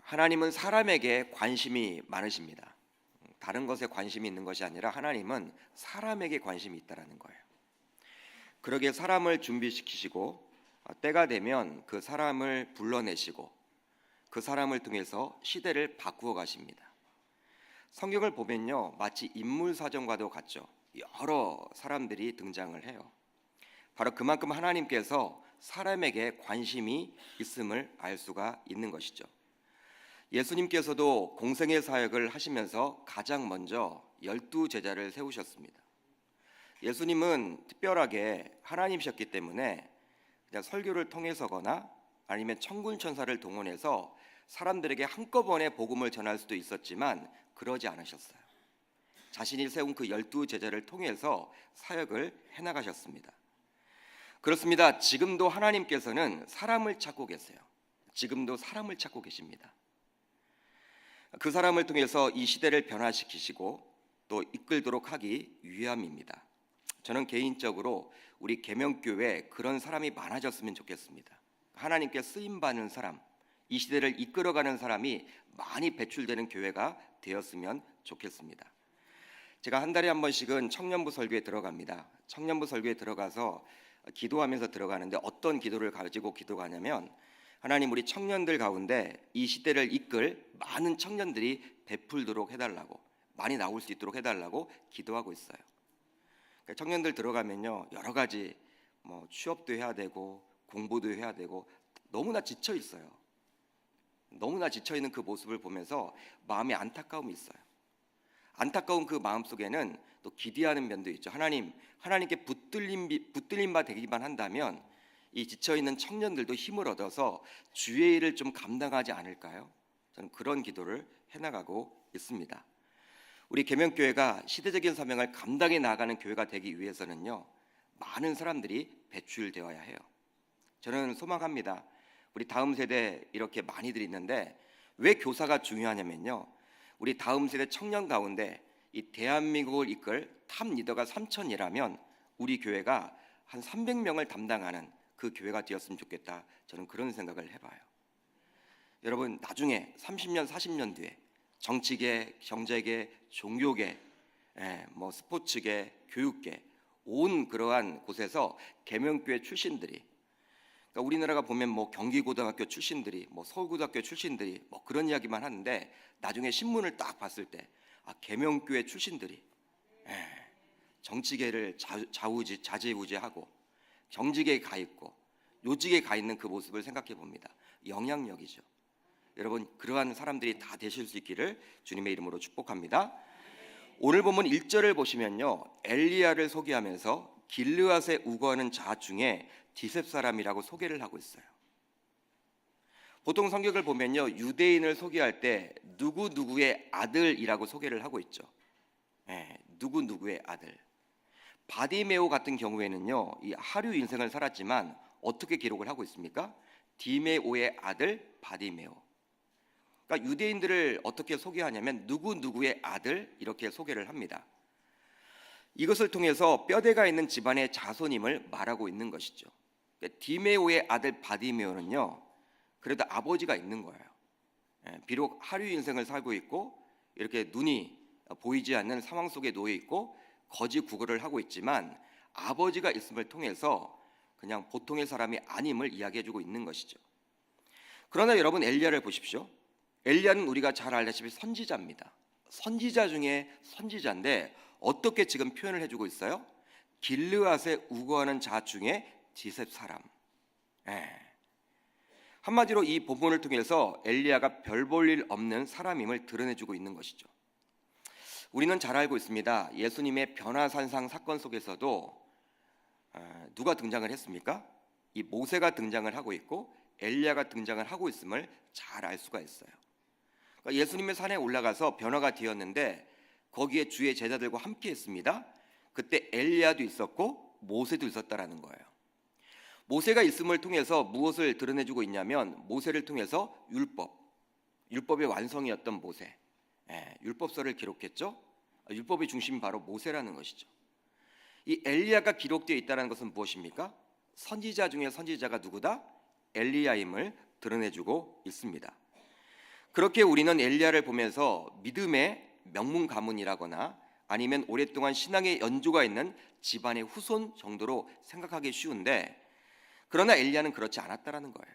하나님은 사람에게 관심이 많으십니다. 다른 것에 관심이 있는 것이 아니라 하나님은 사람에게 관심이 있다라는 거예요. 그러기에 사람을 준비시키시고 때가 되면 그 사람을 불러내시고 그 사람을 통해서 시대를 바꾸어 가십니다. 성경을 보면요, 마치 인물 사전과도 같죠. 여러 사람들이 등장을 해요. 바로 그만큼 하나님께서 사람에게 관심이 있음을 알 수가 있는 것이죠. 예수님께서도 공생의 사역을 하시면서 가장 먼저 12제자를 세우셨습니다. 예수님은 특별하게 하나님이셨기 때문에 그냥 설교를 통해서거나 아니면 천군 천사를 동원해서 사람들에게 한꺼번에 복음을 전할 수도 있었지만 그러지 않으셨어요. 자신이 세운 그 12제자를 통해서 사역을 해나가셨습니다. 그렇습니다. 지금도 하나님께서는 사람을 찾고 계세요. 지금도 사람을 찾고 계십니다. 그 사람을 통해서 이 시대를 변화시키시고 또 이끌도록 하기 위함입니다. 저는 개인적으로 우리 계명교회에 그런 사람이 많아졌으면 좋겠습니다. 하나님께 쓰임받는 사람, 이 시대를 이끌어가는 사람이 많이 배출되는 교회가 되었으면 좋겠습니다. 제가 한 달에 한 번씩은 청년부 설교에 들어갑니다. 청년부 설교에 들어가서 기도하면서 들어가는데 어떤 기도를 가지고 기도하냐면, 하나님, 우리 청년들 가운데 이 시대를 이끌 많은 청년들이 베풀도록 해달라고, 많이 나올 수 있도록 해달라고 기도하고 있어요. 그러니까 청년들 들어가면요, 여러 가지 취업도 해야 되고 공부도 해야 되고 너무나 지쳐 있어요. 너무나 지쳐 있는 그 모습을 보면서 마음에 안타까움이 있어요. 안타까운 그 마음 속에는 또 기대하는 면도 있죠. 하나님께 붙들림 바 되기만 한다면 이 지쳐 있는 청년들도 힘을 얻어서 주의 일을 좀 감당하지 않을까요? 저는 그런 기도를 해나가고 있습니다. 우리 계명교회가 시대적인 사명을 감당해 나가는 교회가 되기 위해서는요, 많은 사람들이 배출되어야 해요. 저는 소망합니다. 우리 다음 세대 이렇게 많이들 있는데 왜 교사가 중요하냐면요, 우리 다음 세대 청년 가운데 이 대한민국을 이끌 탑 리더가 3,000이라면 우리 교회가 한 300명을 담당하는 그 교회가 되었으면 좋겠다. 저는 그런 생각을 해봐요. 여러분, 나중에 30년, 40년 뒤에 정치계, 경제계, 종교계, 스포츠계, 교육계, 온 그러한 곳에서 계명교회 출신들이, 그러니까 우리나라가 보면 경기고등학교 출신들이, 서울고등학교 출신들이 그런 이야기만 하는데 나중에 신문을 딱 봤을 때 계명교회 출신들이 정치계를 좌지우지하고 경직에 가 있고 요직에 가 있는 그 모습을 생각해 봅니다. 영향력이죠. 여러분, 그러한 사람들이 다 되실 수 있기를 주님의 이름으로 축복합니다. 오늘 본문 1절을 보시면요, 엘리야를 소개하면서 길르앗에 우거하는 자 중에 디셉 사람이라고 소개를 하고 있어요. 보통 성경을 보면요, 유대인을 소개할 때 누구누구의 아들이라고 소개를 하고 있죠. 누구누구의 아들. 바디메오 같은 경우에는요, 이 하류 인생을 살았지만 어떻게 기록을 하고 있습니까? 디메오의 아들 바디메오. 그러니까 유대인들을 어떻게 소개하냐면 누구누구의 아들 이렇게 소개를 합니다. 이것을 통해서 뼈대가 있는 집안의 자손임을 말하고 있는 것이죠. 그러니까 디메오의 아들 바디메오는요, 그래도 아버지가 있는 거예요. 비록 하류 인생을 살고 있고 이렇게 눈이 보이지 않는 상황 속에 놓여 있고 거지 구걸을 하고 있지만 아버지가 있음을 통해서 그냥 보통의 사람이 아님을 이야기해주고 있는 것이죠. 그러나 여러분, 엘리야를 보십시오. 엘리야는 우리가 잘 알다시피 선지자입니다. 선지자 중에 선지자인데 어떻게 지금 표현을 해주고 있어요? 길르앗에 우거하는 자 중에 디셉 사람. 한마디로 이 본문을 통해서 엘리야가 별 볼 일 없는 사람임을 드러내주고 있는 것이죠. 우리는 잘 알고 있습니다. 예수님의 변화산상 사건 속에서도 누가 등장을 했습니까? 이 모세가 등장을 하고 있고 엘리야가 등장을 하고 있음을 잘 알 수가 있어요. 그러니까 예수님의 산에 올라가서 변화가 되었는데 거기에 주의 제자들과 함께 했습니다. 그때 엘리야도 있었고 모세도 있었다라는 거예요. 모세가 있음을 통해서 무엇을 드러내주고 있냐면 모세를 통해서 율법의 완성이었던 모세, 율법서를 기록했죠. 율법의 중심이 바로 모세라는 것이죠. 이 엘리야가 기록되어 있다는 것은 무엇입니까? 선지자 중에 선지자가 누구다? 엘리야임을 드러내주고 있습니다. 그렇게 우리는 엘리야를 보면서 믿음의 명문 가문이라거나 아니면 오랫동안 신앙의 연조가 있는 집안의 후손 정도로 생각하기 쉬운데, 그러나 엘리야는 그렇지 않았다라는 거예요.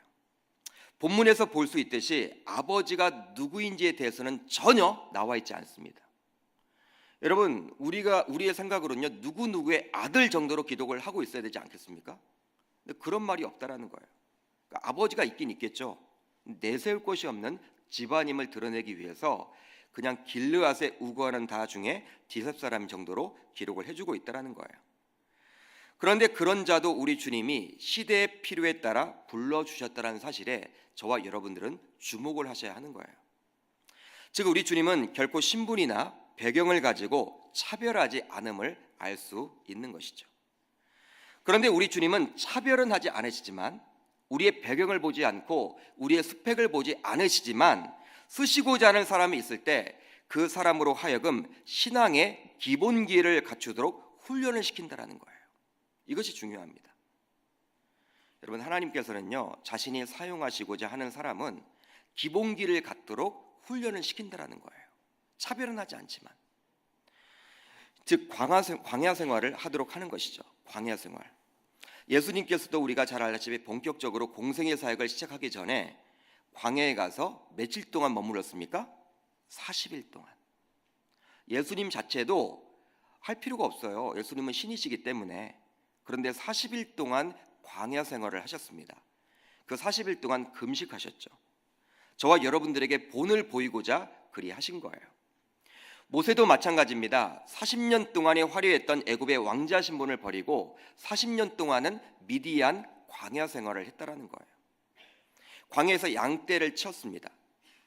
본문에서 볼 수 있듯이 아버지가 누구인지에 대해서는 전혀 나와 있지 않습니다. 여러분, 우리의 생각으로는요, 누구누구의 아들 정도로 기록을 하고 있어야 되지 않겠습니까? 근데 그런 말이 없다라는 거예요. 그러니까 아버지가 있긴 있겠죠. 내세울 것이 없는 집안임을 드러내기 위해서 그냥 길르앗에 우거하는 다 중에 디셉 사람 정도로 기록을 해주고 있다라는 거예요. 그런데 그런 자도 우리 주님이 시대의 필요에 따라 불러주셨다는 사실에 저와 여러분들은 주목을 하셔야 하는 거예요. 즉 우리 주님은 결코 신분이나 배경을 가지고 차별하지 않음을 알 수 있는 것이죠. 그런데 우리 주님은 차별은 하지 않으시지만, 우리의 배경을 보지 않고 우리의 스펙을 보지 않으시지만, 쓰시고자 하는 사람이 있을 때 그 사람으로 하여금 신앙의 기본기를 갖추도록 훈련을 시킨다라는 거예요. 이것이 중요합니다. 여러분, 하나님께서는요, 자신이 사용하시고자 하는 사람은 기본기를 갖도록 훈련을 시킨다라는 거예요. 차별은 하지 않지만, 즉 광야 생활을 하도록 하는 것이죠. 광야 생활. 예수님께서도 우리가 잘 알다시피 본격적으로 공생의 사역을 시작하기 전에 광야에 가서 며칠 동안 머물렀습니까? 40일 동안. 예수님 자체도 할 필요가 없어요. 예수님은 신이시기 때문에. 그런데 40일 동안 광야 생활을 하셨습니다. 그 40일 동안 금식하셨죠. 저와 여러분들에게 본을 보이고자 그리 하신 거예요. 모세도 마찬가지입니다. 40년 동안에 화려했던 애굽의 왕자 신분을 버리고 40년 동안은 미디안 광야 생활을 했다라는 거예요. 광야에서 양떼를 치었습니다.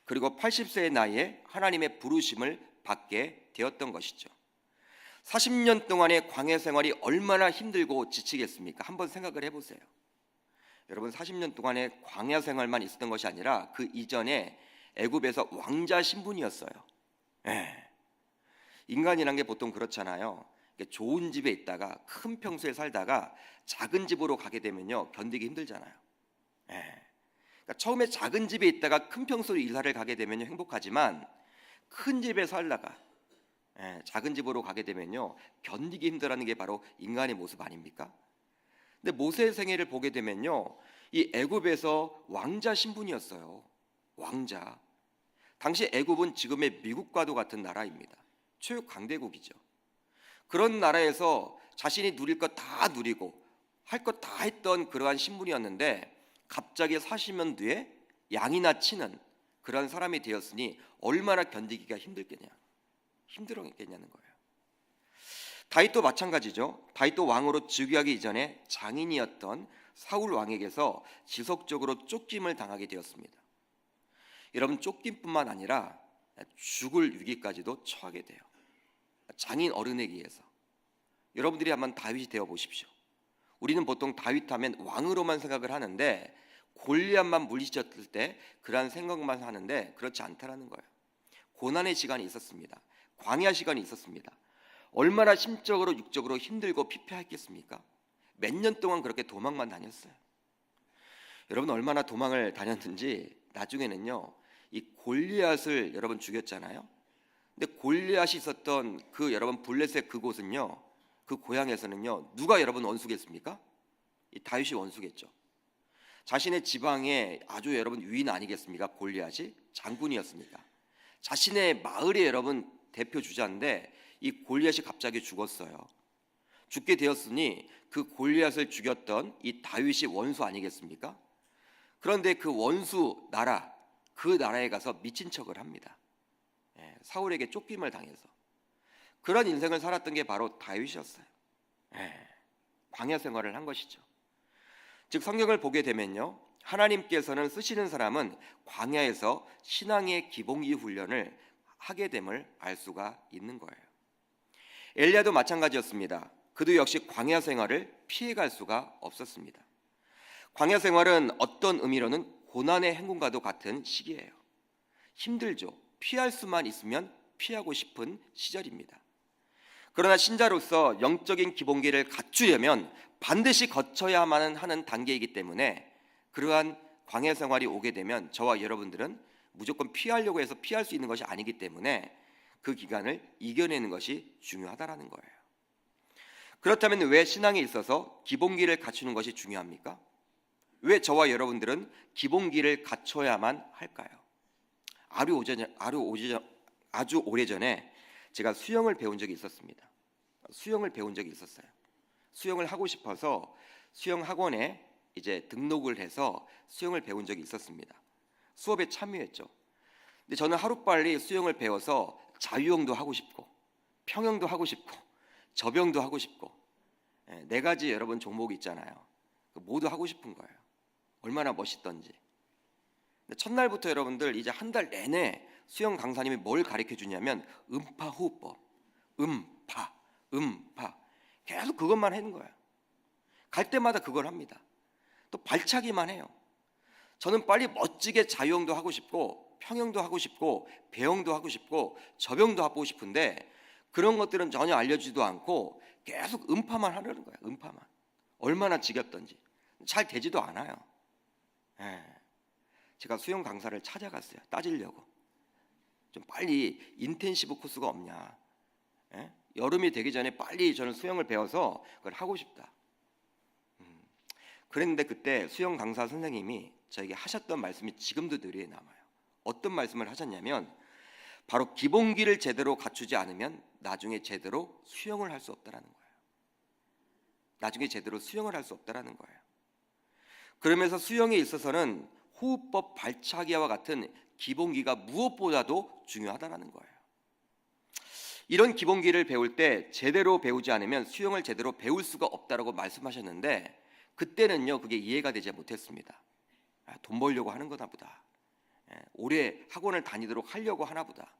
그리고 80세의 나이에 하나님의 부르심을 받게 되었던 것이죠. 40년 동안의 광야 생활이 얼마나 힘들고 지치겠습니까? 한번 생각을 해보세요. 여러분, 40년 동안의 광야 생활만 있었던 것이 아니라 그 이전에 애굽에서 왕자 신분이었어요. 인간이란 게 보통 그렇잖아요. 좋은 집에 있다가 큰 평수에 살다가 작은 집으로 가게 되면요, 견디기 힘들잖아요. 그러니까 처음에 작은 집에 있다가 큰 평수로 이사를 가게 되면 행복하지만, 큰 집에 살다가 작은 집으로 가게 되면요, 견디기 힘들어하는 게 바로 인간의 모습 아닙니까? 근데 모세의 생애를 보게 되면요, 이 애굽에서 왕자 신분이었어요. 왕자. 당시 애굽은 지금의 미국과도 같은 나라입니다. 초유 강대국이죠. 그런 나라에서 자신이 누릴 것 다 누리고 할 것 다 했던 그러한 신분이었는데, 갑자기 40년 뒤에 양이나 치는 그런 사람이 되었으니 얼마나 견디기가 힘들었겠냐는 거예요. 다윗도 마찬가지죠. 다윗도 왕으로 즉위하기 이전에 장인이었던 사울 왕에게서 지속적으로 쫓김을 당하게 되었습니다. 여러분, 쫓김뿐만 아니라 죽을 위기까지도 처하게 돼요. 장인 어른에 의해서. 여러분들이 한번 다윗이 되어 보십시오. 우리는 보통 다윗 하면 왕으로만 생각을 하는데, 골리앗만 물리쳤을 때 그러한 생각만 하는데 그렇지 않다라는 거예요. 고난의 시간이 있었습니다. 광야 시간이 있었습니다. 얼마나 심적으로 육적으로 힘들고 피폐했겠습니까? 몇 년 동안 그렇게 도망만 다녔어요. 여러분, 얼마나 도망을 다녔는지 나중에는요, 이 골리앗을 여러분 죽였잖아요. 근데 골리앗이 있었던 그 여러분 블레셋 그곳은요, 그 고향에서는요, 누가 여러분 원수겠습니까? 이 다윗이 원수겠죠. 자신의 지방에 아주 여러분 위인 아니겠습니까? 골리앗이 장군이었으니까. 자신의 마을의 여러분 대표 주자인데 이 골리앗이 갑자기 죽었어요. 죽게 되었으니 그 골리앗을 죽였던 이 다윗이 원수 아니겠습니까? 그런데 그 원수 나라, 그 나라에 가서 미친 척을 합니다. 사울에게 쫓김을 당해서. 그런 인생을 살았던 게 바로 다윗이었어요. 광야 생활을 한 것이죠. 즉 성경을 보게 되면요, 하나님께서는 쓰시는 사람은 광야에서 신앙의 기본기 훈련을 하게 됨을 알 수가 있는 거예요. 엘리야도 마찬가지였습니다. 그도 역시 광야 생활을 피해갈 수가 없었습니다. 광야 생활은 어떤 의미로는 고난의 행군과도 같은 시기예요. 힘들죠. 피할 수만 있으면 피하고 싶은 시절입니다. 그러나 신자로서 영적인 기본기를 갖추려면 반드시 거쳐야만 하는 단계이기 때문에, 그러한 광야 생활이 오게 되면 저와 여러분들은 무조건 피하려고 해서 피할 수 있는 것이 아니기 때문에 그 기간을 이겨내는 것이 중요하다라는 거예요. 그렇다면 왜 신앙에 있어서 기본기를 갖추는 것이 중요합니까? 왜 저와 여러분들은 기본기를 갖춰야만 할까요? 아주 오래전에 제가 수영을 배운 적이 있었습니다. 수영을 배운 적이 있었어요. 수영을 하고 싶어서 수영 학원에 이제 등록을 해서 수영을 배운 적이 있었습니다. 수업에 참여했죠. 근데 저는 하루빨리 수영을 배워서 자유형도 하고 싶고 평형도 하고 싶고 접영도 하고 싶고 네 가지 여러분 종목이 있잖아요. 모두 하고 싶은 거예요. 얼마나 멋있던지. 근데 첫날부터 여러분들 이제 한 달 내내 수영 강사님이 뭘 가르쳐 주냐면 음파 호흡법, 음파 계속 그것만 하는 거예요. 갈 때마다 그걸 합니다. 또 발차기만 해요. 저는 빨리 멋지게 자유형도 하고 싶고 평형도 하고 싶고 배영도 하고 싶고 접영도 하고 싶은데 그런 것들은 전혀 알려주지도 않고 계속 음파만 하려는 거예요. 음파만. 얼마나 지겹던지. 잘 되지도 않아요. 제가 수영 강사를 찾아갔어요. 따지려고. 좀 빨리 인텐시브 코스가 없냐. 여름이 되기 전에 빨리 저는 수영을 배워서 그걸 하고 싶다. 그랬는데 그때 수영 강사 선생님이 저에게 하셨던 말씀이 지금도 뇌리에 남아요. 어떤 말씀을 하셨냐면 바로 기본기를 제대로 갖추지 않으면 나중에 제대로 수영을 할 수 없다라는 거예요. 나중에 제대로 수영을 할 수 없다라는 거예요. 그러면서 수영에 있어서는 호흡법, 발차기와 같은 기본기가 무엇보다도 중요하다라는 거예요. 이런 기본기를 배울 때 제대로 배우지 않으면 수영을 제대로 배울 수가 없다라고 말씀하셨는데 그때는요 그게 이해가 되지 못했습니다. 돈 벌려고 하는 거나 보다. 오래 학원을 다니도록 하려고 하나 보다.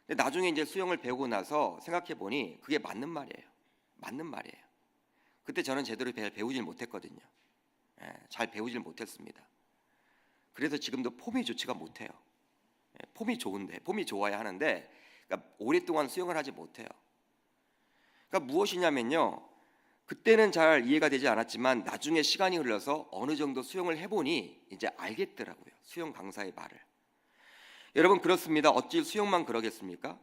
근데 나중에 이제 수영을 배우고 나서 생각해 보니 그게 맞는 말이에요. 맞는 말이에요. 그때 저는 제대로 배우질 못했거든요. 잘 배우질 못했습니다. 그래서 지금도 폼이 좋지가 못해요. 폼이 좋은데, 폼이 좋아야 하는데 그러니까 오랫동안 수영을 하지 못해요. 그러니까 무엇이냐면요. 그때는 잘 이해가 되지 않았지만 나중에 시간이 흘러서 어느 정도 수영을 해보니 이제 알겠더라고요. 수영 강사의 말을. 여러분 그렇습니다. 어찌 수영만 그러겠습니까?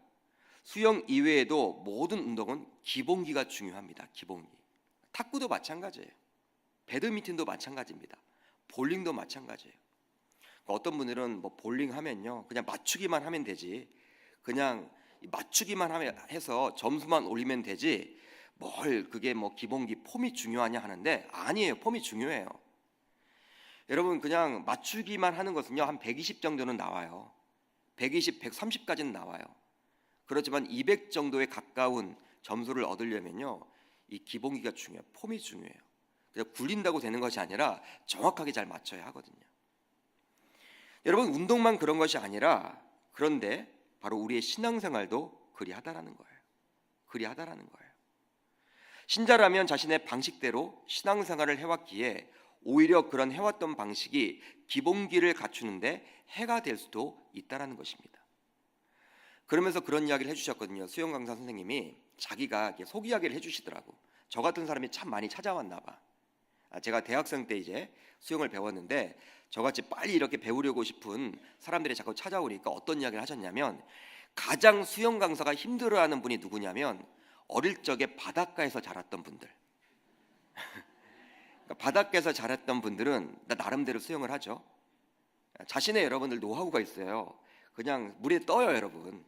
수영 이외에도 모든 운동은 기본기가 중요합니다. 기본기. 탁구도 마찬가지예요. 배드민턴도 마찬가지입니다. 볼링도 마찬가지예요. 어떤 분들은 뭐 볼링 하면요 그냥 맞추기만 하면 되지, 그냥 맞추기만 해서 점수만 올리면 되지 뭘 그게 뭐 기본기 폼이 중요하냐 하는데 아니에요. 폼이 중요해요. 여러분 그냥 맞추기만 하는 것은요 한 120 정도는 나와요. 120, 130까지는 나와요. 그렇지만 200 정도에 가까운 점수를 얻으려면요 이 기본기가 중요해요. 폼이 중요해요. 그냥 굴린다고 되는 것이 아니라 정확하게 잘 맞춰야 하거든요. 여러분 운동만 그런 것이 아니라 그런데 바로 우리의 신앙생활도 그리하다라는 거예요. 그리하다라는 거예요. 신자라면 자신의 방식대로 신앙생활을 해왔기에 오히려 그런 해왔던 방식이 기본기를 갖추는데 해가 될 수도 있다라는 것입니다. 그러면서 그런 이야기를 해주셨거든요. 수영 강사 선생님이 자기가 속 이야기를 해주시더라고. 저 같은 사람이 참 많이 찾아왔나 봐. 제가 대학생 때 이제 수영을 배웠는데 저같이 빨리 이렇게 배우려고 싶은 사람들이 자꾸 찾아오니까 어떤 이야기를 하셨냐면 가장 수영 강사가 힘들어하는 분이 누구냐면 어릴 적에 바닷가에서 자랐던 분들. 그러니까 바닷가에서 자랐던 분들은 나름대로 수영을 하죠. 자신의 여러분들 노하우가 있어요. 그냥 물에 떠요 여러분.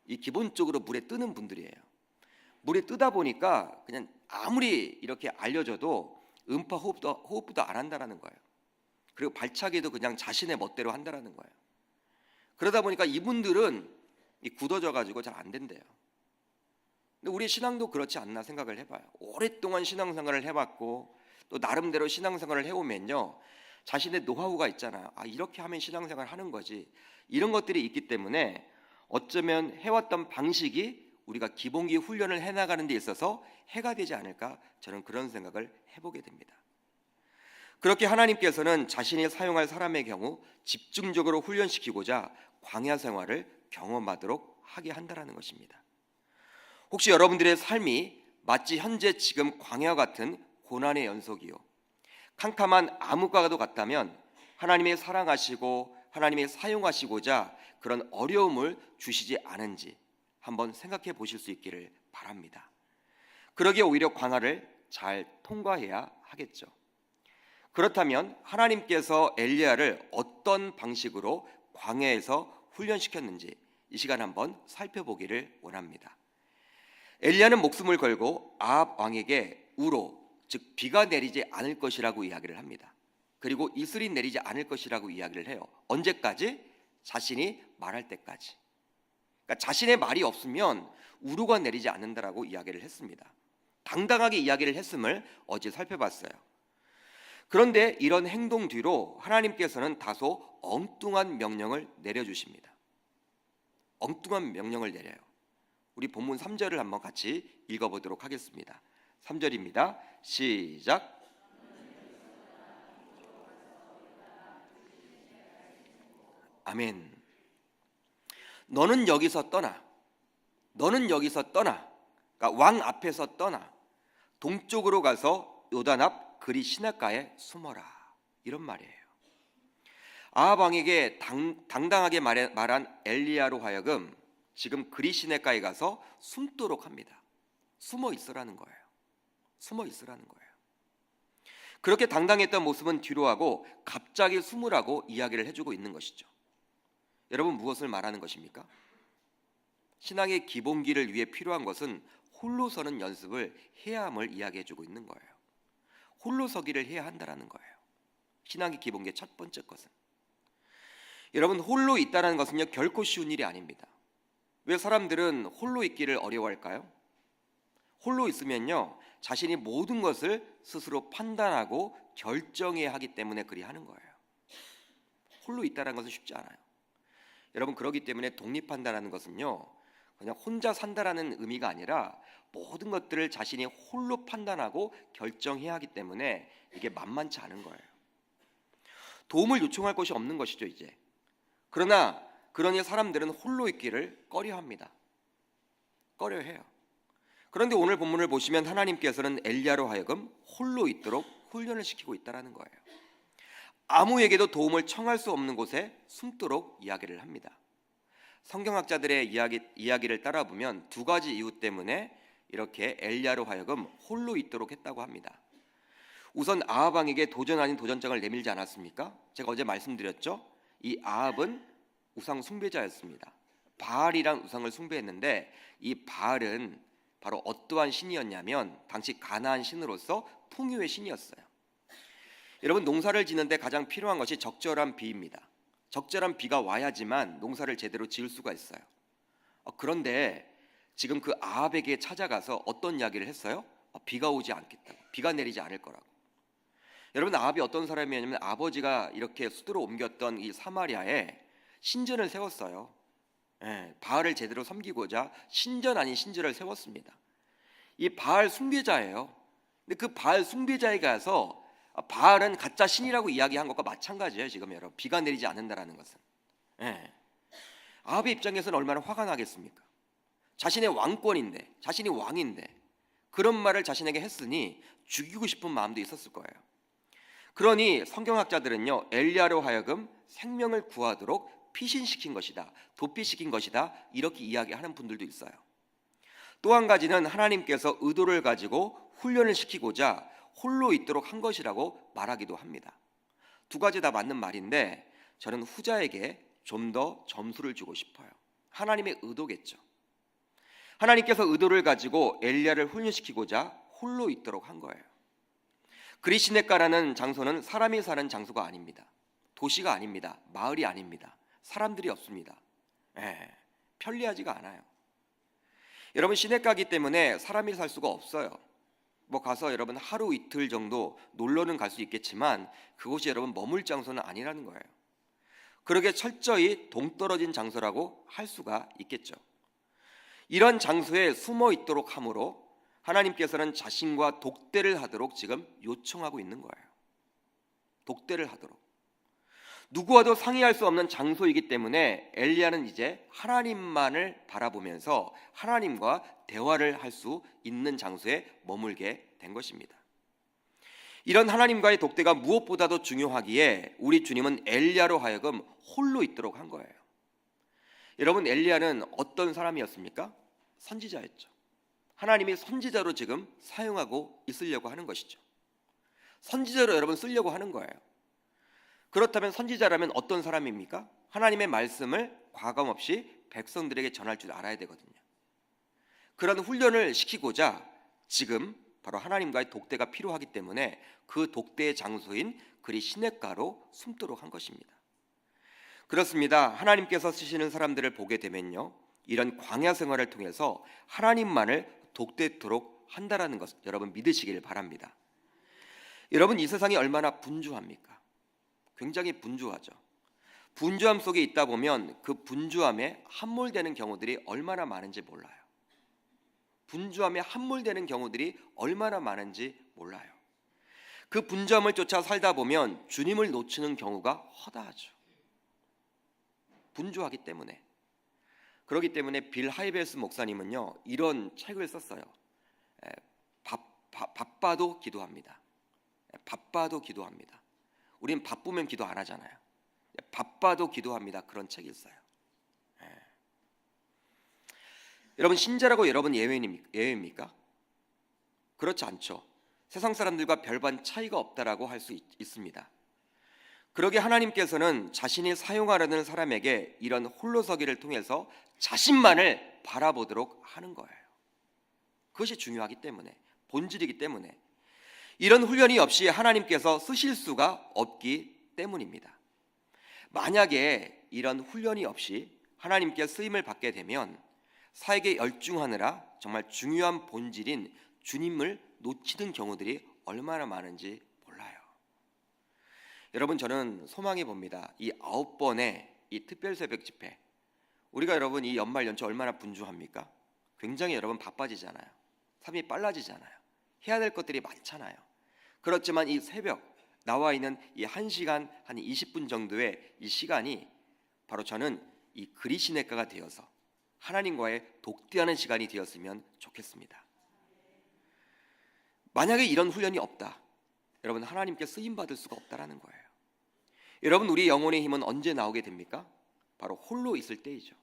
이 기본적으로 물에 뜨는 분들이에요. 물에 뜨다 보니까 그냥 아무리 이렇게 알려줘도 음파 호흡도 안 한다라는 거예요. 그리고 발차기도 그냥 자신의 멋대로 한다라는 거예요. 그러다 보니까 이분들은 굳어져 가지고 잘 안 된대요. 근데 우리 신앙도 그렇지 않나 생각을 해봐요. 오랫동안 신앙생활을 해봤고 또 나름대로 신앙생활을 해오면요 자신의 노하우가 있잖아요. 이렇게 하면 신앙생활 하는 거지. 이런 것들이 있기 때문에 어쩌면 해왔던 방식이 우리가 기본기 훈련을 해나가는 데 있어서 해가 되지 않을까, 저는 그런 생각을 해보게 됩니다. 그렇게 하나님께서는 자신이 사용할 사람의 경우 집중적으로 훈련시키고자 광야 생활을 경험하도록 하게 한다는 것입니다. 혹시 여러분들의 삶이 마치 현재 지금 광야 같은 고난의 연속이요 캄캄한 암흑과도 같다면 하나님의 사랑하시고 하나님이 사용하시고자 그런 어려움을 주시지 않은지 한번 생각해 보실 수 있기를 바랍니다. 그러기에 오히려 광야를 잘 통과해야 하겠죠. 그렇다면 하나님께서 엘리야를 어떤 방식으로 광야에서 훈련시켰는지 이 시간 한번 살펴보기를 원합니다. 엘리야는 목숨을 걸고 아합 왕에게 우로, 즉 비가 내리지 않을 것이라고 이야기를 합니다. 그리고 이슬이 내리지 않을 것이라고 이야기를 해요. 언제까지? 자신이 말할 때까지. 그러니까 자신의 말이 없으면 우로가 내리지 않는다라고 이야기를 했습니다. 당당하게 이야기를 했음을 어제 살펴봤어요. 그런데 이런 행동 뒤로 하나님께서는 다소 엉뚱한 명령을 내려주십니다. 엉뚱한 명령을 내려요. 우리 본문 3절을 한번 같이 읽어보도록 하겠습니다. 3절입니다. 시작. 아멘. 너는 여기서 떠나. 너는 여기서 떠나. 그러니까 왕 앞에서 떠나. 동쪽으로 가서 요단 앞 그리 시냇가에 숨어라. 이런 말이에요. 아합 왕에게 당당하게 말한 엘리야로 하여금 지금 그리 시냇가에 가서 숨도록 합니다. 숨어 있으라는 거예요. 숨어 있으라는 거예요. 그렇게 당당했던 모습은 뒤로 하고 갑자기 숨으라고 이야기를 해주고 있는 것이죠. 여러분, 무엇을 말하는 것입니까? 신앙의 기본기를 위해 필요한 것은 홀로 서는 연습을 해야 함을 이야기해주고 있는 거예요. 홀로 서기를 해야 한다는 거예요. 신앙의 기본기의 첫 번째 것은. 여러분, 홀로 있다는 것은요 결코 쉬운 일이 아닙니다. 왜 사람들은 홀로 있기를 어려워할까요? 홀로 있으면요 자신이 모든 것을 스스로 판단하고 결정해야 하기 때문에 그리 하는 거예요. 홀로 있다는 것은 쉽지 않아요. 여러분, 그렇기 때문에 독립한다는 것은요 그냥 혼자 산다라는 의미가 아니라 모든 것들을 자신이 홀로 판단하고 결정해야 하기 때문에 이게 만만치 않은 거예요. 도움을 요청할 것이 없는 것이죠 이제. 그러니 사람들은 홀로 있기를 꺼려합니다. 꺼려해요. 그런데 오늘 본문을 보시면 하나님께서는 엘리야로 하여금 홀로 있도록 훈련을 시키고 있다는 거예요. 아무에게도 도움을 청할 수 없는 곳에 숨도록 이야기를 합니다. 성경학자들의 이야기를 따라보면 두 가지 이유 때문에 이렇게 엘리야로 하여금 홀로 있도록 했다고 합니다. 우선 아합 왕에게 도전 아닌 도전장을 내밀지 않았습니까? 제가 어제 말씀드렸죠. 이 아합은 우상 숭배자였습니다. 바알이란 우상을 숭배했는데 이 바알은 바로 어떠한 신이었냐면 당시 가나안 신으로서 풍요의 신이었어요. 여러분, 농사를 짓는데 가장 필요한 것이 적절한 비입니다. 적절한 비가 와야지만 농사를 제대로 지을 수가 있어요. 그런데 지금 그 아합에게 찾아가서 어떤 이야기를 했어요? 비가 오지 않겠다고, 비가 내리지 않을 거라고. 여러분, 아합이 어떤 사람이었냐면 아버지가 이렇게 수도로 옮겼던 이 사마리아에 신전을 세웠어요. 바알을 제대로 섬기고자 신전 아닌 신전을 세웠습니다. 이 바알 숭배자예요. 근데 그 바알 숭배자에 가서 바알은 가짜 신이라고 이야기한 것과 마찬가지예요. 지금 여러분, 비가 내리지 않는다라는 것은. 아합의 입장에서는 얼마나 화가 나겠습니까? 자신의 왕권인데, 자신이 왕인데 그런 말을 자신에게 했으니 죽이고 싶은 마음도 있었을 거예요. 그러니 성경학자들은요 엘리야로 하여금 생명을 구하도록 피신시킨 것이다, 도피시킨 것이다, 이렇게 이야기하는 분들도 있어요. 또 한 가지는 하나님께서 의도를 가지고 훈련을 시키고자 홀로 있도록 한 것이라고 말하기도 합니다. 두 가지 다 맞는 말인데 저는 후자에게 좀 더 점수를 주고 싶어요. 하나님의 의도겠죠. 하나님께서 의도를 가지고 엘리야를 훈련시키고자 홀로 있도록 한 거예요. 그리 시냇가라는 장소는 사람이 사는 장소가 아닙니다. 도시가 아닙니다. 마을이 아닙니다. 사람들이 없습니다. 편리하지가 않아요. 여러분, 시냇가이기 때문에 사람이 살 수가 없어요. 가서 여러분 하루 이틀 정도 놀러는 갈 수 있겠지만 그곳이 여러분 머물 장소는 아니라는 거예요. 그러게 철저히 동떨어진 장소라고 할 수가 있겠죠. 이런 장소에 숨어 있도록 함으로 하나님께서는 자신과 독대를 하도록 지금 요청하고 있는 거예요. 독대를 하도록. 누구와도 상의할 수 없는 장소이기 때문에 엘리야는 이제 하나님만을 바라보면서 하나님과 대화를 할 수 있는 장소에 머물게 된 것입니다. 이런 하나님과의 독대가 무엇보다도 중요하기에 우리 주님은 엘리야로 하여금 홀로 있도록 한 거예요. 여러분, 엘리야는 어떤 사람이었습니까? 선지자였죠. 하나님이 선지자로 지금 사용하고 있으려고 하는 것이죠. 선지자로 여러분 쓰려고 하는 거예요. 그렇다면 선지자라면 어떤 사람입니까? 하나님의 말씀을 과감없이 백성들에게 전할 줄 알아야 되거든요. 그런 훈련을 시키고자 지금 바로 하나님과의 독대가 필요하기 때문에 그 독대의 장소인 그리 시냇가로 숨도록 한 것입니다. 그렇습니다. 하나님께서 쓰시는 사람들을 보게 되면요, 이런 광야 생활을 통해서 하나님만을 독대토록 한다라는 것 여러분 믿으시길 바랍니다. 여러분, 이 세상이 얼마나 분주합니까? 굉장히 분주하죠. 분주함 속에 있다 보면 그 분주함에 함몰되는 경우들이 얼마나 많은지 몰라요. 분주함에 함몰되는 경우들이 얼마나 많은지 몰라요. 그 분주함을 쫓아 살다 보면 주님을 놓치는 경우가 허다하죠. 분주하기 때문에. 그렇기 때문에 빌 하이베스 목사님은요, 이런 책을 썼어요. 바빠도 기도합니다. 바빠도 기도합니다. 우린 바쁘면 기도 안 하잖아요. 바빠도 기도합니다. 그런 책이 있어요. 여러분, 신자라고 여러분 예외입니까? 그렇지 않죠. 세상 사람들과 별반 차이가 없다라고 할 수 있습니다. 그러게 하나님께서는 자신이 사용하려는 사람에게 이런 홀로서기를 통해서 자신만을 바라보도록 하는 거예요. 그것이 중요하기 때문에, 본질이기 때문에, 이런 훈련이 없이 하나님께서 쓰실 수가 없기 때문입니다. 만약에 이런 훈련이 없이 하나님께 쓰임을 받게 되면 사역에 열중하느라 정말 중요한 본질인 주님을 놓치는 경우들이 얼마나 많은지 몰라요. 여러분, 저는 소망해 봅니다. 이 9번의 이 특별 새벽 집회, 우리가 여러분 이 연말 연초 얼마나 분주합니까? 굉장히 여러분 바빠지잖아요. 삶이 빨라지잖아요. 해야 될 것들이 많잖아요. 그렇지만 이 새벽 나와 있는 이 1시간 한 20분 정도의 이 시간이 바로 저는 이 그리 시냇가가 되어서 하나님과의 독대하는 시간이 되었으면 좋겠습니다. 만약에 이런 훈련이 없다, 여러분 하나님께 쓰임 받을 수가 없다라는 거예요. 여러분, 우리 영혼의 힘은 언제 나오게 됩니까? 바로 홀로 있을 때이죠.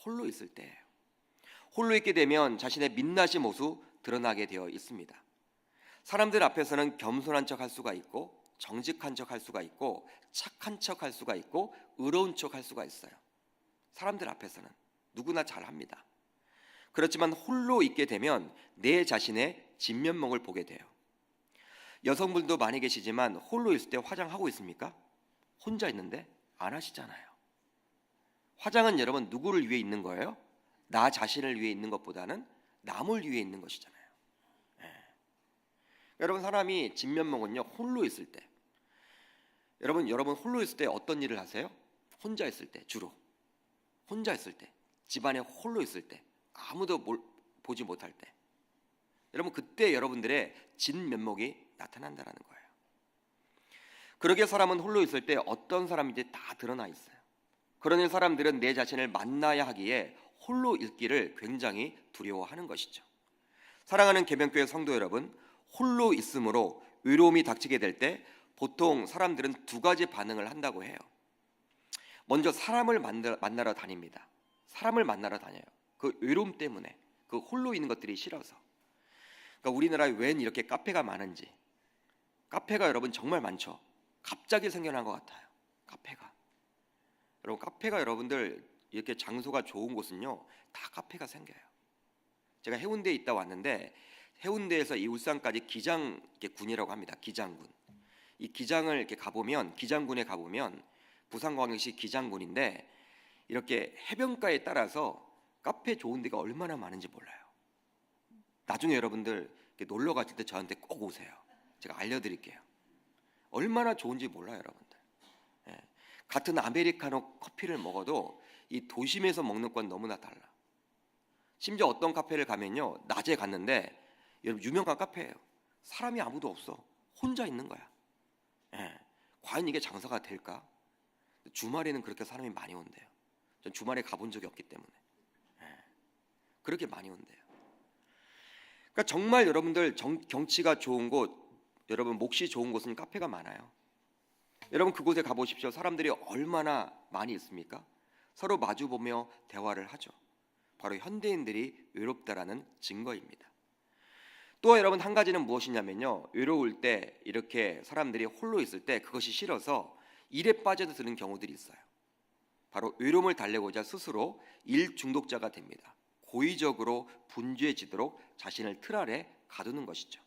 홀로 있을 때예요. 홀로 있게 되면 자신의 민낯의 모습 드러나게 되어 있습니다. 사람들 앞에서는 겸손한 척 할 수가 있고, 정직한 척 할 수가 있고, 착한 척 할 수가 있고, 의로운 척 할 수가 있어요. 사람들 앞에서는 누구나 잘합니다. 그렇지만 홀로 있게 되면 내 자신의 진면목을 보게 돼요. 여성분도 많이 계시지만 홀로 있을 때 화장하고 있습니까? 혼자 있는데 안 하시잖아요. 화장은 여러분 누구를 위해 있는 거예요? 나 자신을 위해 있는 것보다는 남을 위해 있는 것이잖아요. 여러분, 사람이 진면목은요, 홀로 있을 때, 여러분 홀로 있을 때 어떤 일을 하세요? 혼자 있을 때, 주로 혼자 있을 때, 집안에 홀로 있을 때, 아무도 보지 못할 때, 여러분 그때 여러분들의 진면목이 나타난다는 거예요. 그러게 사람은 홀로 있을 때 어떤 사람인지 다 드러나 있어요. 그러니 사람들은 내 자신을 만나야 하기에 홀로 있기를 굉장히 두려워하는 것이죠. 사랑하는 계명교회 성도 여러분, 홀로 있으므로 외로움이 닥치게 될 때 보통 사람들은 두 가지 반응을 한다고 해요. 먼저 사람을 만나러 다닙니다. 사람을 만나러 다녀요. 그 외로움 때문에, 그 홀로 있는 것들이 싫어서. 그러니까 우리나라에 웬 이렇게 카페가 많은지, 카페가 여러분 정말 많죠. 갑자기 생겨난 것 같아요. 카페가. 여러분, 카페가 여러분들 이렇게 장소가 좋은 곳은요, 다 카페가 생겨요. 제가 해운대에 있다 왔는데 해운대에서 이 울산까지 기장군이라고 합니다. 기장군. 이 기장을 이렇게 가보면, 기장군에 가보면 부산광역시 기장군인데 이렇게 해변가에 따라서 카페 좋은 데가 얼마나 많은지 몰라요. 나중에 여러분들 놀러 가실 때 저한테 꼭 오세요. 제가 알려드릴게요. 얼마나 좋은지 몰라요, 여러분들. 같은 아메리카노 커피를 먹어도 이 도심에서 먹는 건 너무나 달라. 심지어 어떤 카페를 가면요, 낮에 갔는데 여러분 유명한 카페예요. 사람이 아무도 없어. 혼자 있는 거야. 과연 이게 장사가 될까? 주말에는 그렇게 사람이 많이 온대요. 전 주말에 가본 적이 없기 때문에. 그렇게 많이 온대요. 그러니까 정말 여러분들 경치가 좋은 곳, 여러분 몫이 좋은 곳은 카페가 많아요. 여러분 그곳에 가보십시오. 사람들이 얼마나 많이 있습니까? 서로 마주보며 대화를 하죠. 바로 현대인들이 외롭다라는 증거입니다. 또 여러분 한 가지는 무엇이냐면요, 외로울 때 이렇게 사람들이 홀로 있을 때 그것이 싫어서 일에 빠져드는 경우들이 있어요. 바로 외로움을 달래고자 스스로 일 중독자가 됩니다. 고의적으로 분주해지도록 자신을 틀 아래 가두는 것이죠.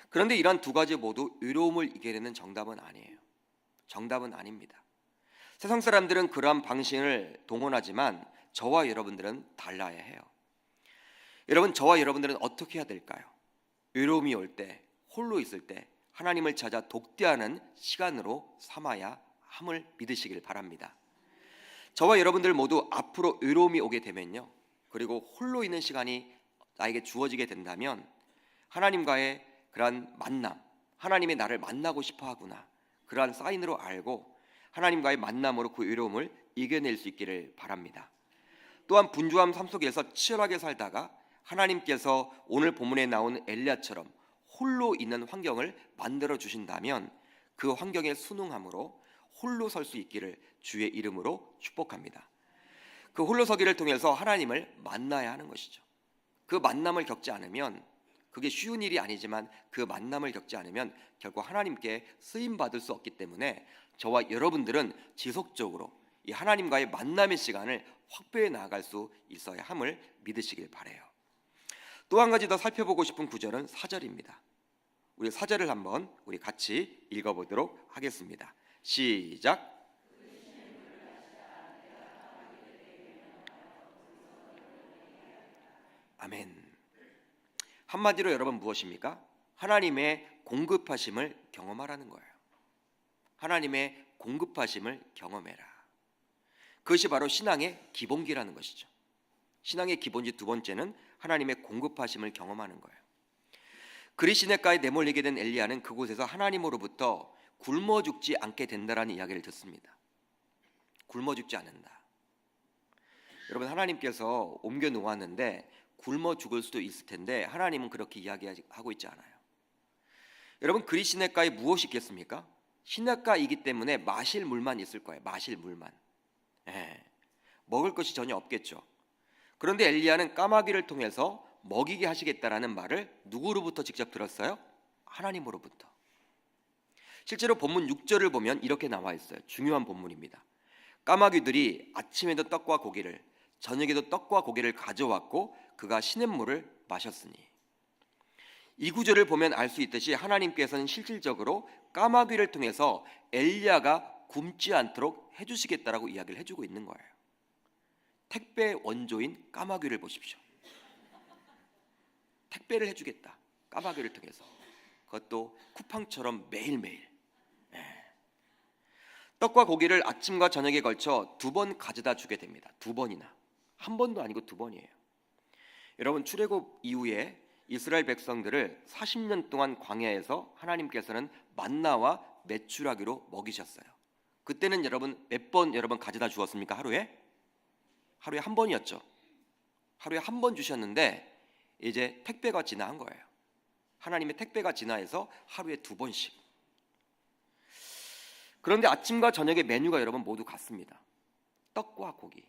그런데 이러한 두 가지 모두 외로움을 이겨내는 정답은 아니에요. 정답은 아닙니다. 세상 사람들은 그러한 방식을 동원하지만 저와 여러분들은 달라야 해요. 여러분, 저와 여러분들은 어떻게 해야 될까요? 외로움이 올 때, 홀로 있을 때 하나님을 찾아 독대하는 시간으로 삼아야 함을 믿으시길 바랍니다. 저와 여러분들 모두 앞으로 외로움이 오게 되면요, 그리고 홀로 있는 시간이 나에게 주어지게 된다면 하나님과의 그러한 만남, 하나님이 나를 만나고 싶어 하구나, 그러한 사인으로 알고 하나님과의 만남으로 그 외로움을 이겨낼 수 있기를 바랍니다. 또한 분주한 삶 속에서 치열하게 살다가 하나님께서 오늘 본문에 나온 엘리야처럼 홀로 있는 환경을 만들어 주신다면 그 환경에 순응함으로 홀로 설 수 있기를 주의 이름으로 축복합니다. 그 홀로 서기를 통해서 하나님을 만나야 하는 것이죠. 그 만남을 겪지 않으면, 그게 쉬운 일이 아니지만 그 만남을 겪지 않으면 결국 하나님께 쓰임 받을 수 없기 때문에 저와 여러분들은 지속적으로 이 하나님과의 만남의 시간을 확보해 나아갈 수 있어야 함을 믿으시길 바라요. 또 한 가지 더 살펴보고 싶은 구절은 4절입니다. 우리 4절을 한번 우리 같이 읽어보도록 하겠습니다. 시작. 아멘. 한마디로 여러분 무엇입니까? 하나님의 공급하심을 경험하라는 거예요. 하나님의 공급하심을 경험해라. 그것이 바로 신앙의 기본기라는 것이죠. 신앙의 기본기 두 번째는 하나님의 공급하심을 경험하는 거예요. 그리시네가에 내몰리게 된 엘리야는 그곳에서 하나님으로부터 굶어 죽지 않게 된다라는 이야기를 듣습니다. 굶어 죽지 않는다. 여러분, 하나님께서 옮겨 놓았는데 굶어 죽을 수도 있을 텐데 하나님은 그렇게 이야기하고 있지 않아요. 여러분, 그리시네가에 무엇이 있겠습니까? 시냇가이기 때문에 마실 물만 있을 거예요. 마실 물만. 먹을 것이 전혀 없겠죠. 그런데 엘리야는 까마귀를 통해서 먹이게 하시겠다라는 말을 누구로부터 직접 들었어요? 하나님으로부터. 실제로 본문 6절을 보면 이렇게 나와 있어요. 중요한 본문입니다. 까마귀들이 아침에도 떡과 고기를, 저녁에도 떡과 고기를 가져왔고 그가 시냇물을 마셨으니. 이 구절을 보면 알 수 있듯이 하나님께서는 실질적으로 까마귀를 통해서 엘리야가 굶지 않도록 해주시겠다라고 이야기를 해주고 있는 거예요. 택배 원조인 까마귀를 보십시오. 택배를 해주겠다, 까마귀를 통해서. 그것도 쿠팡처럼 매일매일. 떡과 고기를 아침과 저녁에 걸쳐 2번 가져다 주게 됩니다. 2번이나. 한 번도 아니고 2번이에요. 여러분, 출애굽 이후에 이스라엘 백성들을 40년 동안 광야에서 하나님께서는 만나와 메추라기로 먹이셨어요. 그때는 여러분 몇 번 여러분 가져다 주었습니까? 하루에 한 번이었죠. 하루에 한 번 주셨는데 이제 택배가 진화한 거예요. 하나님의 택배가 진화해서 하루에 2번씩. 그런데 아침과 저녁의 메뉴가 여러분 모두 같습니다. 떡과 고기.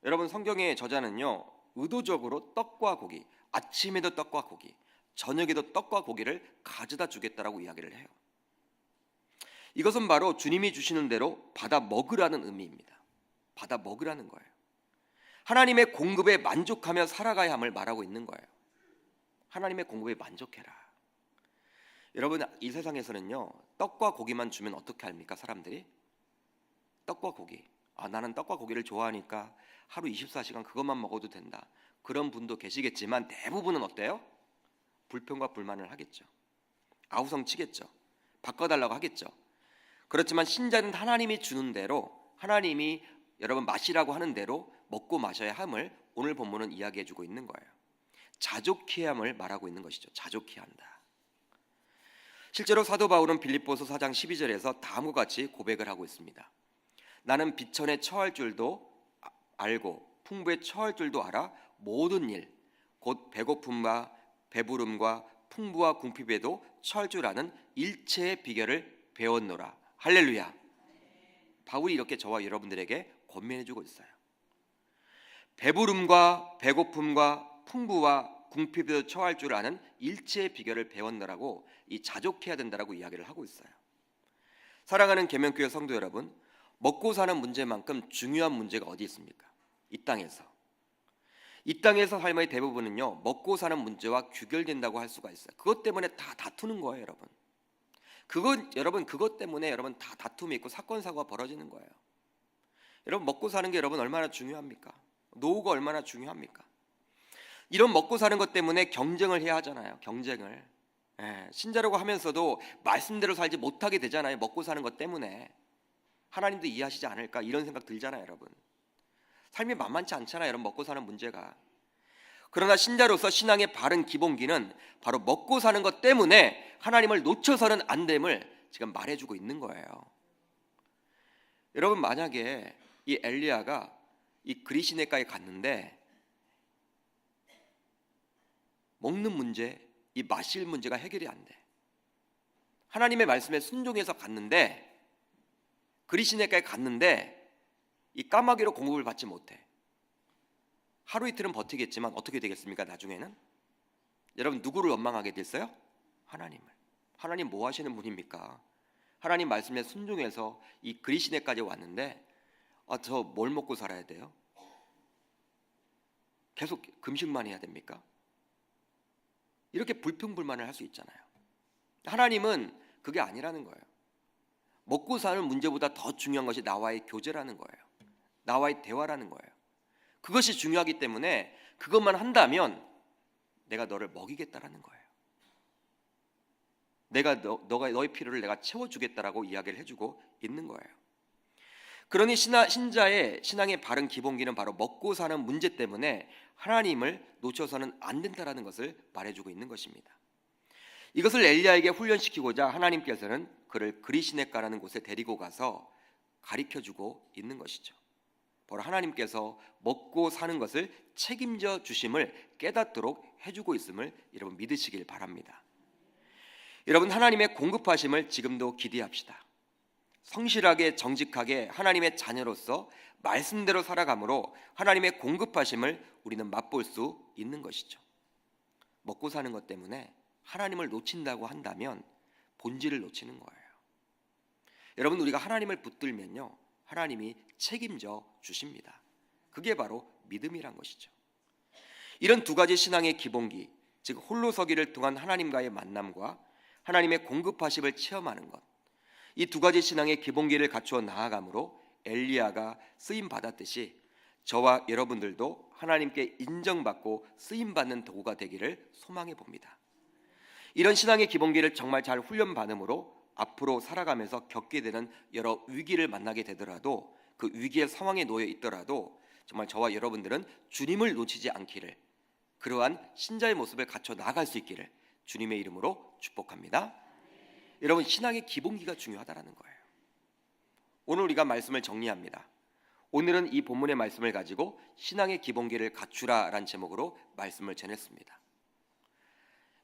여러분, 성경의 저자는요, 의도적으로 떡과 고기, 아침에도 떡과 고기, 저녁에도 떡과 고기를 가져다 주겠다라고 이야기를 해요. 이것은 바로 주님이 주시는 대로 받아 먹으라는 의미입니다. 받아 먹으라는 거예요. 하나님의 공급에 만족하며 살아가야 함을 말하고 있는 거예요. 하나님의 공급에 만족해라. 여러분, 이 세상에서는요, 떡과 고기만 주면 어떻게 합니까? 사람들이 떡과 고기, 나는 떡과 고기를 좋아하니까 하루 24시간 그것만 먹어도 된다, 그런 분도 계시겠지만 대부분은 어때요? 불평과 불만을 하겠죠. 아우성 치겠죠. 바꿔달라고 하겠죠. 그렇지만 신자는 하나님이 주는 대로, 하나님이 여러분 마시라고 하는 대로 먹고 마셔야 함을 오늘 본문은 이야기해주고 있는 거예요. 자족해야 함을 말하고 있는 것이죠. 자족해야 한다. 실제로 사도 바울은 빌립보서 4장 12절에서 다음과 같이 고백을 하고 있습니다. 나는 비천에 처할 줄도 알고 풍부에 처할 줄도 알아 모든 일, 곧 배고픔과 배부름과 풍부와 궁핍에도 처할 줄 아는 일체의 비결을 배웠노라. 할렐루야. 바울이 이렇게 저와 여러분들에게 권면해주고 있어요. 배부름과 배고픔과 풍부와 궁핍에도 처할 줄 아는 일체의 비결을 배웠노라고 이 자족해야 된다라고 이야기를 하고 있어요. 사랑하는 계명교회 성도 여러분, 먹고 사는 문제만큼 중요한 문제가 어디 있습니까? 이 땅에서 삶의 대부분은요, 먹고 사는 문제와 규결된다고 할 수가 있어요. 그것 때문에 다 다투는 거예요, 여러분. 그것 때문에 여러분 다 다툼이 있고 사건 사고가 벌어지는 거예요. 여러분, 먹고 사는 게 여러분 얼마나 중요합니까? 노후가 얼마나 중요합니까? 이런 먹고 사는 것 때문에 경쟁을 해야 하잖아요. 경쟁을. 신자라고 하면서도 말씀대로 살지 못하게 되잖아요. 먹고 사는 것 때문에. 하나님도 이해하시지 않을까 이런 생각 들잖아요, 여러분. 삶이 만만치 않잖아요, 여러분. 먹고 사는 문제가. 그러나 신자로서 신앙의 바른 기본기는 바로 먹고 사는 것 때문에 하나님을 놓쳐서는 안 됨을 지금 말해주고 있는 거예요. 여러분, 만약에 이 엘리야가 이 그리시네가에 갔는데 먹는 문제, 이 마실 문제가 해결이 안 돼. 하나님의 말씀에 순종해서 갔는데, 그리시네가에 갔는데 이 까마귀로 공급을 받지 못해. 하루 이틀은 버티겠지만 어떻게 되겠습니까? 나중에는 여러분, 누구를 원망하게 됐어요? 하나님을. 하나님 뭐 하시는 분입니까? 하나님 말씀에 순종해서 이 그리시네까지 왔는데 저 뭘 먹고 살아야 돼요? 계속 금식만 해야 됩니까? 이렇게 불평불만을 할 수 있잖아요. 하나님은 그게 아니라는 거예요. 먹고 사는 문제보다 더 중요한 것이 나와의 교제라는 거예요. 나와의 대화라는 거예요. 그것이 중요하기 때문에 그것만 한다면 내가 너를 먹이겠다라는 거예요. 내가 너의 필요를 내가 채워주겠다라고 이야기를 해주고 있는 거예요. 그러니 신자의 신앙의 바른 기본기는 바로 먹고 사는 문제 때문에 하나님을 놓쳐서는 안 된다라는 것을 말해주고 있는 것입니다. 이것을 엘리야에게 훈련시키고자 하나님께서는 그를 그리시네가라는 곳에 데리고 가서 가르쳐주고 있는 것이죠. 바로 하나님께서 먹고 사는 것을 책임져 주심을 깨닫도록 해주고 있음을 여러분 믿으시길 바랍니다. 여러분, 하나님의 공급하심을 지금도 기대합시다. 성실하게 정직하게 하나님의 자녀로서 말씀대로 살아감으로 하나님의 공급하심을 우리는 맛볼 수 있는 것이죠. 먹고 사는 것 때문에 하나님을 놓친다고 한다면 본질을 놓치는 거예요. 여러분, 우리가 하나님을 붙들면요, 하나님이 책임져 주십니다. 그게 바로 믿음이란 것이죠. 이런 두 가지 신앙의 기본기, 즉 홀로 서기를 통한 하나님과의 만남과 하나님의 공급하심을 체험하는 것, 이 두 가지 신앙의 기본기를 갖추어 나아감으로 엘리야가 쓰임 받았듯이 저와 여러분들도 하나님께 인정받고 쓰임 받는 도구가 되기를 소망해 봅니다. 이런 신앙의 기본기를 정말 잘 훈련받음으로 앞으로 살아가면서 겪게 되는 여러 위기를 만나게 되더라도, 그 위기의 상황에 놓여 있더라도 정말 저와 여러분들은 주님을 놓치지 않기를, 그러한 신자의 모습을 갖춰 나아갈 수 있기를 주님의 이름으로 축복합니다. 여러분, 신앙의 기본기가 중요하다는 거예요. 오늘 우리가 말씀을 정리합니다. 오늘은 이 본문의 말씀을 가지고 신앙의 기본기를 갖추라라는 제목으로 말씀을 전했습니다.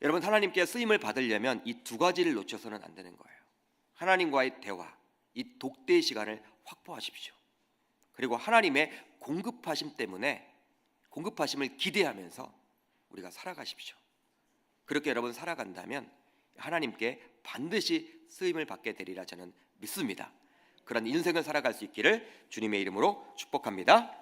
여러분, 하나님께 쓰임을 받으려면 이 두 가지를 놓쳐서는 안 되는 거예요. 하나님과의 대화, 이 독대의 시간을 확보하십시오. 그리고 하나님의 공급하심 때문에 공급하심을 기대하면서 우리가 살아가십시오. 그렇게 여러분 살아간다면 하나님께 반드시 쓰임을 받게 되리라 저는 믿습니다. 그런 인생을 살아갈 수 있기를 주님의 이름으로 축복합니다.